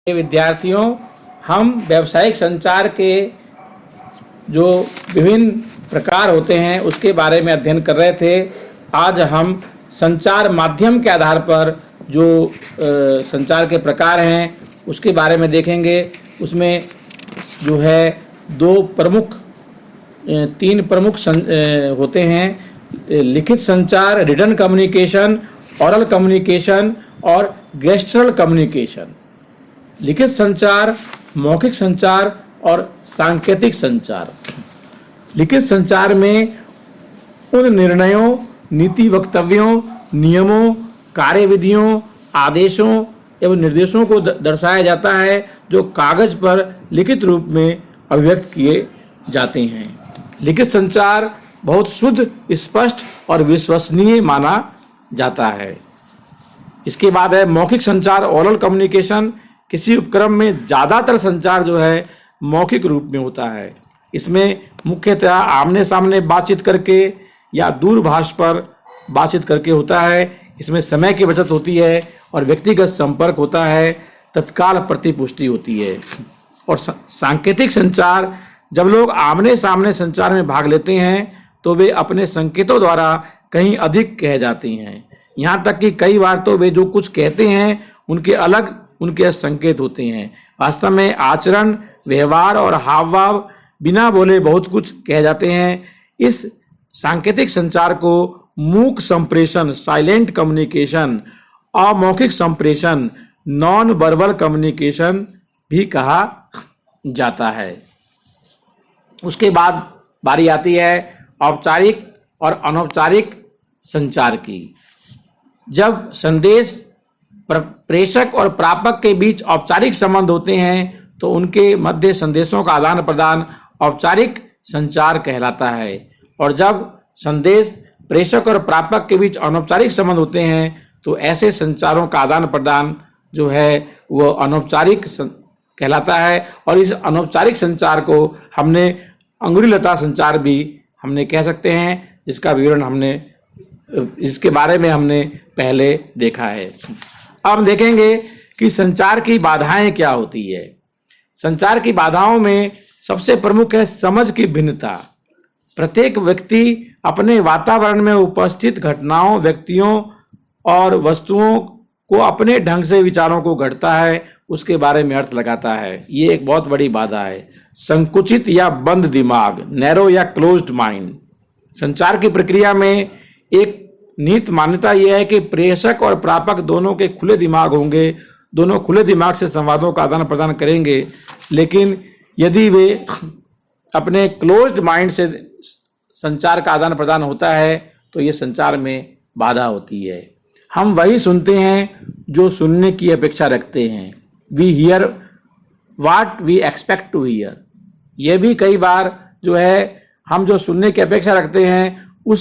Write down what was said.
विद्यार्थियों, हम व्यावसायिक संचार के जो विभिन्न प्रकार होते हैं उसके बारे में अध्ययन कर रहे थे। आज हम संचार माध्यम के आधार पर जो संचार के प्रकार हैं उसके बारे में देखेंगे। उसमें जो है तीन प्रमुख होते हैं: लिखित संचार, रिटन कम्युनिकेशन, ओरल कम्युनिकेशन और गेस्चरल कम्युनिकेशन। लिखित संचार, मौखिक संचार और सांकेतिक संचार। लिखित संचार में उन निर्णयों, नीति वक्तव्यों, नियमों, कार्यविधियों, आदेशों एवं निर्देशों को दर्शाया जाता है जो कागज पर लिखित रूप में अभिव्यक्त किए जाते हैं। लिखित संचार बहुत शुद्ध, स्पष्ट और विश्वसनीय माना जाता है। इसके बाद है मौखिक संचार, ओरल कम्युनिकेशन। किसी उपक्रम में ज़्यादातर संचार जो है मौखिक रूप में होता है। इसमें मुख्यतः आमने सामने बातचीत करके या दूरभाष पर बातचीत करके होता है। इसमें समय की बचत होती है और व्यक्तिगत संपर्क होता है, तत्काल प्रतिपुष्टि होती है। और सांकेतिक संचार, जब लोग आमने सामने संचार में भाग लेते हैं तो वे अपने संकेतों द्वारा कहीं अधिक कह जाते हैं। यहाँ तक कि कई बार तो वे जो कुछ कहते हैं उनके अलग उनके संकेत होते हैं। वास्तव में आचरण, व्यवहार और हाव भाव बिना बोले बहुत कुछ कह जाते हैं। इस सांकेतिक संचार को मूक संप्रेषण, साइलेंट कम्युनिकेशन, अमौखिक संप्रेषण, नॉन वर्बल कम्युनिकेशन भी कहा जाता है। उसके बाद बारी आती है औपचारिक और अनौपचारिक संचार की। जब संदेश प्रेषक और प्रापक के बीच औपचारिक संबंध होते हैं तो उनके मध्य संदेशों का आदान प्रदान औपचारिक संचार कहलाता है। और जब संदेश प्रेषक और प्रापक के बीच अनौपचारिक संबंध होते हैं तो ऐसे संचारों का आदान प्रदान जो है वो अनौपचारिक कहलाता है। और इस अनौपचारिक संचार को हमने अंगुलीलता संचार भी हमने कह सकते हैं, जिसका विवरण इसके बारे में हमने पहले देखा है। अब हम देखेंगे कि संचार की बाधाएं क्या होती है। संचार की बाधाओं में सबसे प्रमुख है समझ की भिन्नता। प्रत्येक व्यक्ति अपने वातावरण में उपस्थित घटनाओं, व्यक्तियों और वस्तुओं को अपने ढंग से विचारों को गढ़ता है, उसके बारे में अर्थ लगाता है। ये एक बहुत बड़ी बाधा है। संकुचित या बंद दिमाग, नैरो या क्लोज्ड माइंड। संचार की प्रक्रिया में एक निहित मान्यता यह है कि प्रेषक और प्रापक दोनों के खुले दिमाग होंगे, दोनों खुले दिमाग से संवादों का आदान प्रदान करेंगे। लेकिन यदि वे अपने क्लोज्ड माइंड से संचार का आदान प्रदान होता है तो ये संचार में बाधा होती है। हम वही सुनते हैं जो सुनने की अपेक्षा रखते हैं। We hear what we expect to hear. यह भी कई बार जो है हम जो सुनने की अपेक्षा रखते हैं